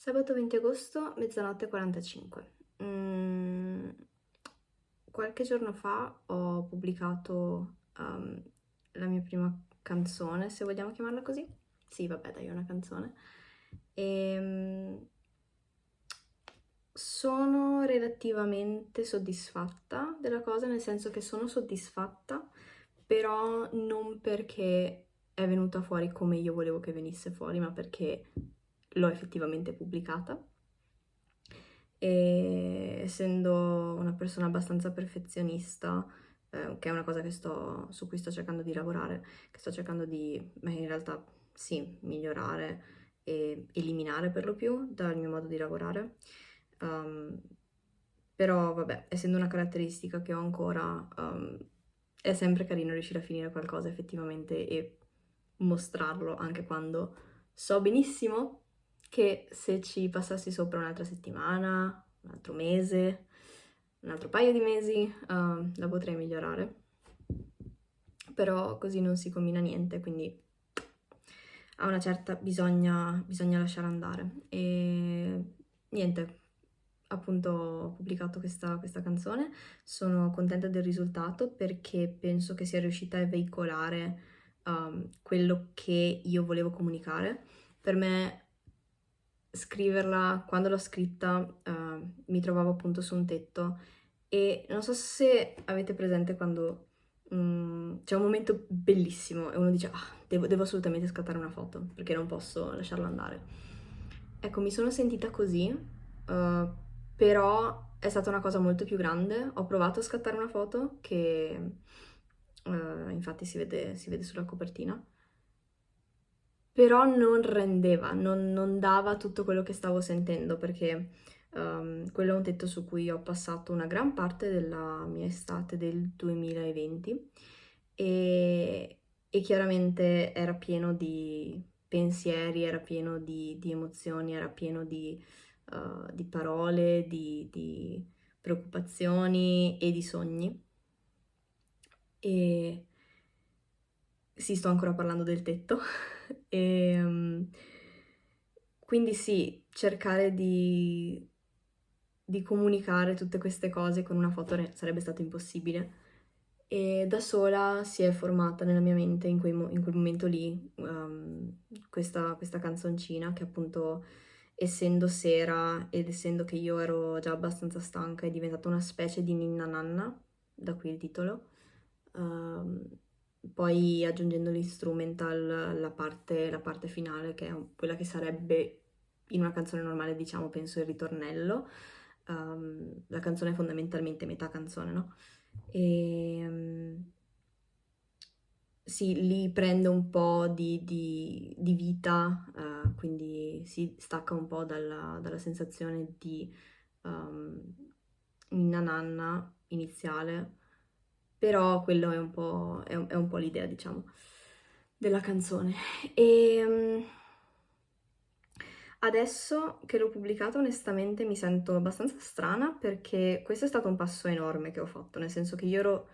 Sabato 20 agosto, mezzanotte 45. Qualche giorno fa ho pubblicato la mia prima canzone, se vogliamo chiamarla così. Sì, vabbè, dai, è una canzone. Sono relativamente soddisfatta della cosa, nel senso che sono soddisfatta, però non perché è venuta fuori come io volevo che venisse fuori, ma perché l'ho effettivamente pubblicata. E essendo una persona abbastanza perfezionista, che è una cosa su cui sto cercando di lavorare, che sto cercando di, beh, in realtà sì, migliorare e eliminare per lo più dal mio modo di lavorare. Um, Però vabbè, essendo una caratteristica che ho ancora, è sempre carino riuscire a finire qualcosa effettivamente e mostrarlo anche quando so benissimo che se ci passassi sopra un'altra settimana, un altro mese, un altro paio di mesi, la potrei migliorare. Però così non si combina niente, quindi a una certa bisogna lasciare andare. E niente, appunto ho pubblicato questa canzone, sono contenta del risultato perché penso che sia riuscita a veicolare quello che io volevo comunicare. Per me scriverla, quando l'ho scritta, mi trovavo appunto su un tetto e non so se avete presente quando c'è un momento bellissimo e uno dice ah, devo assolutamente scattare una foto perché non posso lasciarla andare. Ecco, mi sono sentita così, però è stata una cosa molto più grande. Ho provato a scattare una foto che infatti si vede sulla copertina, però non rendeva, non dava tutto quello che stavo sentendo perché quello è un tetto su cui ho passato una gran parte della mia estate del 2020 e chiaramente era pieno di pensieri, era pieno di emozioni, era pieno di parole, di preoccupazioni e di sogni. E sì, sto ancora parlando del tetto. E, quindi sì, cercare di comunicare tutte queste cose con una foto sarebbe stato impossibile. E da sola si è formata nella mia mente in quel momento lì questa canzoncina che appunto essendo sera ed essendo che io ero già abbastanza stanca è diventata una specie di ninna nanna, da qui il titolo. Ehm, Poi aggiungendo l'instrumental, la parte finale, che è quella che sarebbe in una canzone normale, diciamo, penso il ritornello. La canzone è fondamentalmente metà canzone, no? E sì, lì prende un po' di vita, quindi si stacca un po' dalla sensazione di um, ninna nanna iniziale, però quello è un po' l'idea, diciamo, della canzone. E adesso che l'ho pubblicata, onestamente mi sento abbastanza strana perché questo è stato un passo enorme che ho fatto, nel senso che io ero,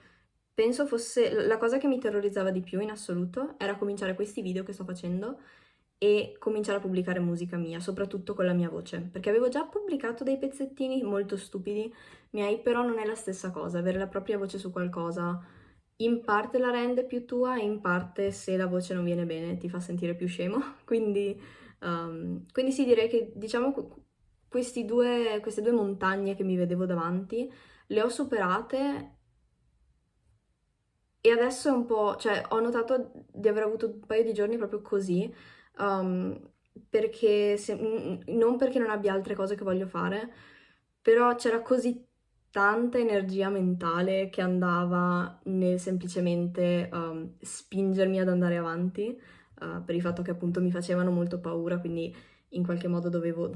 penso fosse la cosa che mi terrorizzava di più in assoluto era cominciare questi video che sto facendo e cominciare a pubblicare musica mia, soprattutto con la mia voce, perché avevo già pubblicato dei pezzettini molto stupidi miei, però non è la stessa cosa, avere la propria voce su qualcosa in parte la rende più tua e in parte se la voce non viene bene ti fa sentire più scemo, quindi sì, direi che diciamo queste due montagne che mi vedevo davanti le ho superate e adesso è un po', cioè ho notato di aver avuto un paio di giorni proprio così, um, perché non perché non abbia altre cose che voglio fare, però c'era così tanta energia mentale che andava nel semplicemente spingermi ad andare avanti, per il fatto che appunto mi facevano molto paura, quindi in qualche modo dovevo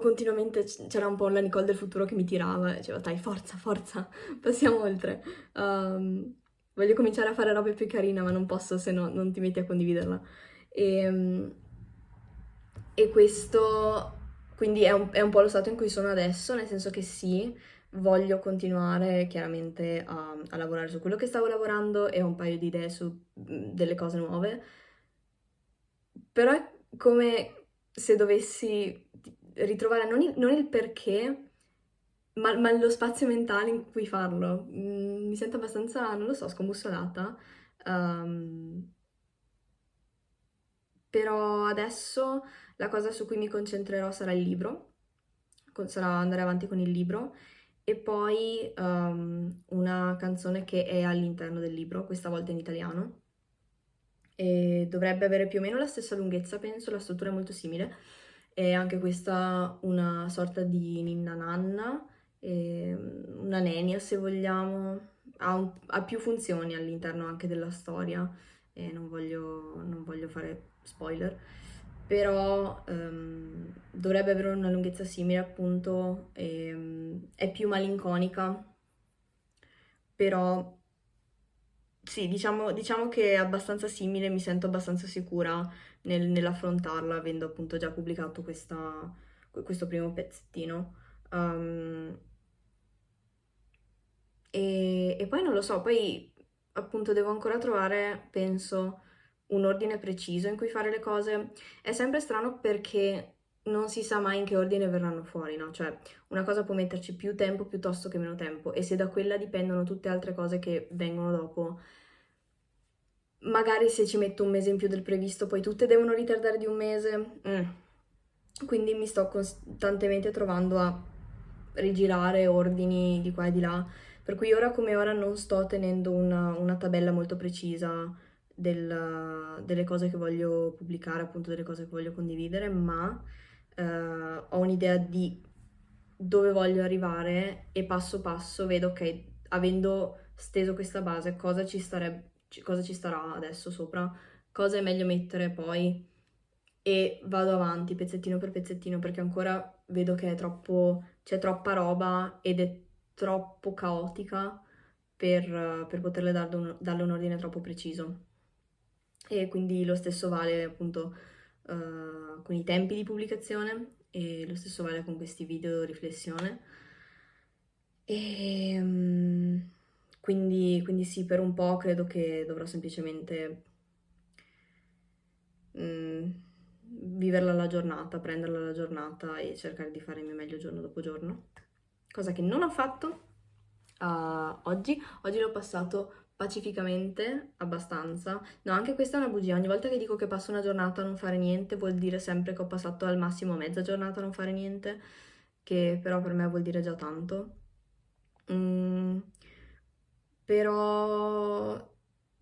continuamente, c'era un po' la Nicole del futuro che mi tirava e diceva dai forza, forza, passiamo oltre. Voglio cominciare a fare robe più carine, ma non posso se no non ti metti a condividerla. E, e questo quindi è un po' lo stato in cui sono adesso, nel senso che sì, voglio continuare chiaramente a lavorare su quello che stavo lavorando e ho un paio di idee su delle cose nuove, però è come se dovessi ritrovare non il perché, ma lo spazio mentale in cui farlo. Mi sento abbastanza, non lo so, scombussolata. Ehm, Però adesso la cosa su cui mi concentrerò sarà il libro, sarà andare avanti con il libro e poi una canzone che è all'interno del libro, questa volta in italiano. E dovrebbe avere più o meno la stessa lunghezza, penso, la struttura è molto simile. E anche questa una sorta di ninna nanna, una nenia se vogliamo, ha più funzioni all'interno anche della storia e non voglio fare spoiler, però dovrebbe avere una lunghezza simile appunto, è più malinconica, però sì, diciamo che è abbastanza simile, mi sento abbastanza sicura nell'affrontarla, avendo appunto già pubblicato questo primo pezzettino. Um, e poi non lo so, poi appunto devo ancora trovare, penso, un ordine preciso in cui fare le cose. È sempre strano perché non si sa mai in che ordine verranno fuori, no? Cioè, una cosa può metterci più tempo piuttosto che meno tempo, e se da quella dipendono tutte altre cose che vengono dopo, magari se ci metto un mese in più del previsto, poi tutte devono ritardare di un mese. Quindi mi sto costantemente trovando a rigirare ordini di qua e di là. Per cui ora come ora non sto tenendo una tabella molto precisa delle cose che voglio pubblicare, appunto delle cose che voglio condividere, ma ho un'idea di dove voglio arrivare e passo passo vedo che avendo steso questa base cosa ci starà adesso sopra, cosa è meglio mettere poi e vado avanti pezzettino per pezzettino perché ancora vedo che c'è troppa roba ed è troppo caotica per poterle darle un ordine troppo preciso. E quindi lo stesso vale appunto con i tempi di pubblicazione e lo stesso vale con questi video riflessione. E quindi sì, per un po' credo che dovrò semplicemente mm, viverla alla giornata, prenderla alla giornata e cercare di fare il mio meglio giorno dopo giorno. Cosa che non ho fatto oggi. Oggi l'ho passato pacificamente, abbastanza. No, anche questa è una bugia. Ogni volta che dico che passo una giornata a non fare niente, vuol dire sempre che ho passato al massimo mezza giornata a non fare niente, che però per me vuol dire già tanto. Mm, però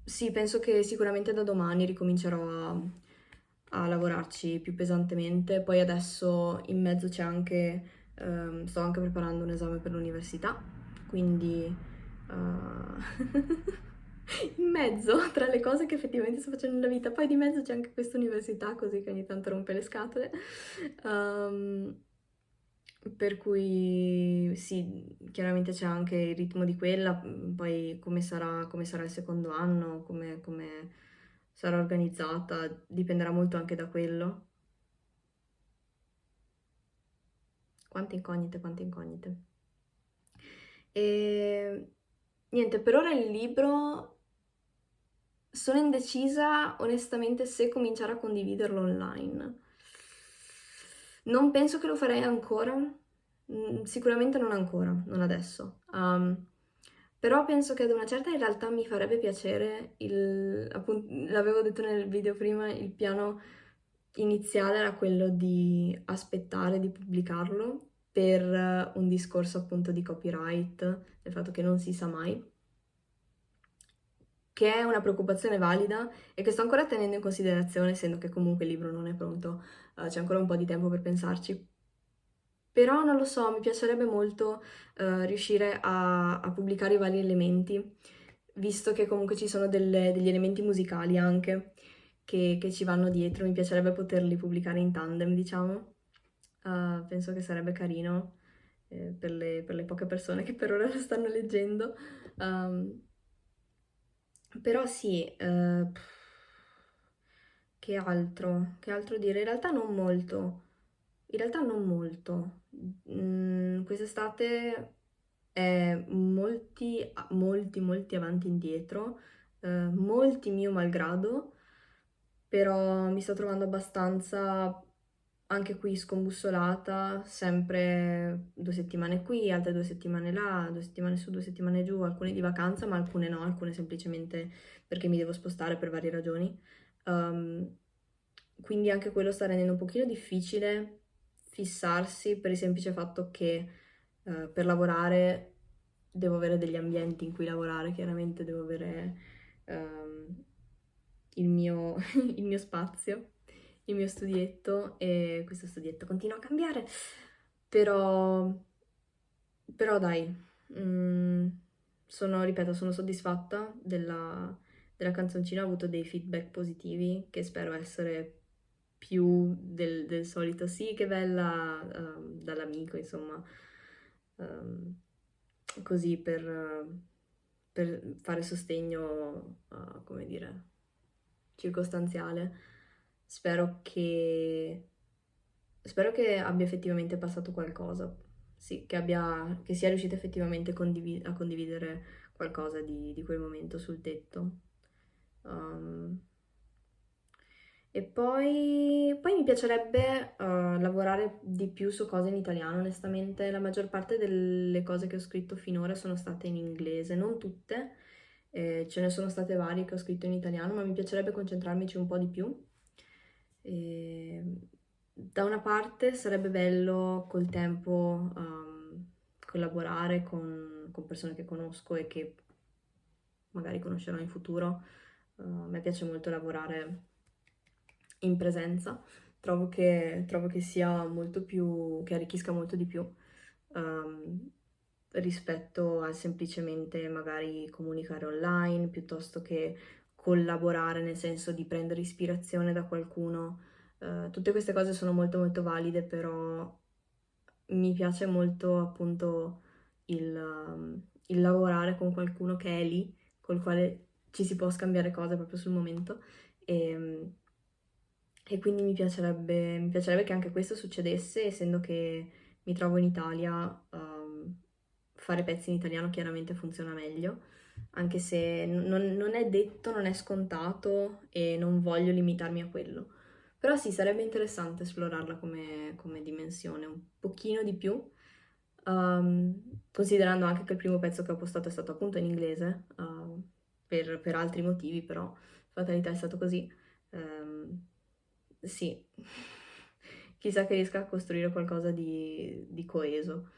sì, penso che sicuramente da domani ricomincerò a lavorarci più pesantemente. Poi adesso in mezzo sto anche preparando un esame per l'università, quindi in mezzo tra le cose che effettivamente sto facendo nella vita, poi di mezzo c'è anche questa università, così che ogni tanto rompe le scatole. Um, per cui sì, chiaramente c'è anche il ritmo di quella, poi come sarà il secondo anno, come sarà organizzata, dipenderà molto anche da quello. Quante incognite, quante incognite. E niente, per ora il libro sono indecisa onestamente se cominciare a condividerlo online. Non penso che lo farei ancora, sicuramente non ancora, non adesso. Però penso che ad una certa in realtà mi farebbe piacere appunto, l'avevo detto nel video prima, il piano iniziale era quello di aspettare di pubblicarlo per un discorso appunto di copyright, del fatto che non si sa mai, che è una preoccupazione valida e che sto ancora tenendo in considerazione, essendo che comunque il libro non è pronto, c'è ancora un po' di tempo per pensarci. Però non lo so, mi piacerebbe molto riuscire a pubblicare i vari elementi, visto che comunque ci sono degli elementi musicali anche che ci vanno dietro, mi piacerebbe poterli pubblicare in tandem, diciamo. Penso che sarebbe carino per le poche persone che per ora lo stanno leggendo. Um, Però sì, che altro? Che altro dire? In realtà non molto. In realtà non molto. Quest'estate è molti avanti e indietro, molti mio malgrado, però mi sto trovando abbastanza anche qui scombussolata, sempre 2 settimane qui, altre 2 settimane là, 2 settimane su, 2 settimane giù, alcune di vacanza, ma alcune no, alcune semplicemente perché mi devo spostare per varie ragioni. Um, quindi anche quello sta rendendo un pochino difficile fissarsi per il semplice fatto che per lavorare devo avere degli ambienti in cui lavorare, chiaramente devo avere ehm, il mio, il mio spazio, il mio studietto e questo studietto continua a cambiare, però, però dai, mm, ripeto, sono soddisfatta della canzoncina, ho avuto dei feedback positivi che spero essere più del solito. Sì, che bella, dall'amico, insomma, ehm, così per fare sostegno, come dire, circostanziale. Spero che, spero che abbia effettivamente passato qualcosa, sì, che sia riuscita effettivamente a condividere qualcosa di quel momento sul tetto. Um, e poi mi piacerebbe lavorare di più su cose in italiano, onestamente. La maggior parte delle cose che ho scritto finora sono state in inglese, non tutte, ce ne sono state varie che ho scritto in italiano, ma mi piacerebbe concentrarmici un po' di più. E, da una parte sarebbe bello col tempo collaborare con persone che conosco e che magari conoscerò in futuro. A me piace molto lavorare in presenza, trovo che sia molto più, che arricchisca molto di più ehm, rispetto a semplicemente magari comunicare online, piuttosto che collaborare nel senso di prendere ispirazione da qualcuno. Tutte queste cose sono molto molto valide, però mi piace molto appunto il lavorare con qualcuno che è lì, col quale ci si può scambiare cose proprio sul momento. E, e quindi mi piacerebbe che anche questo succedesse, essendo che mi trovo in Italia, fare pezzi in italiano chiaramente funziona meglio, anche se non è detto, non è scontato e non voglio limitarmi a quello. Però sì, sarebbe interessante esplorarla come dimensione un pochino di più, considerando anche che il primo pezzo che ho postato è stato appunto in inglese, per altri motivi, però fatalità è stato così. Sì, chissà che riesca a costruire qualcosa di coeso.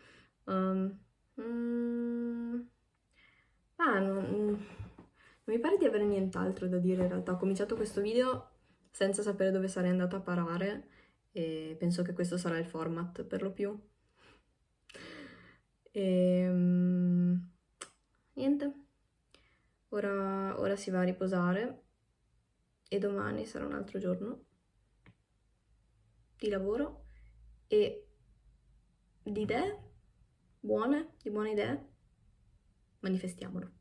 Um, mm, non mi pare di avere nient'altro da dire in realtà. Ho cominciato questo video senza sapere dove sarei andata a parare e penso che questo sarà il format per lo più. Niente, ora si va a riposare e domani sarà un altro giorno di lavoro e di idee buone, di buone idee, manifestiamolo.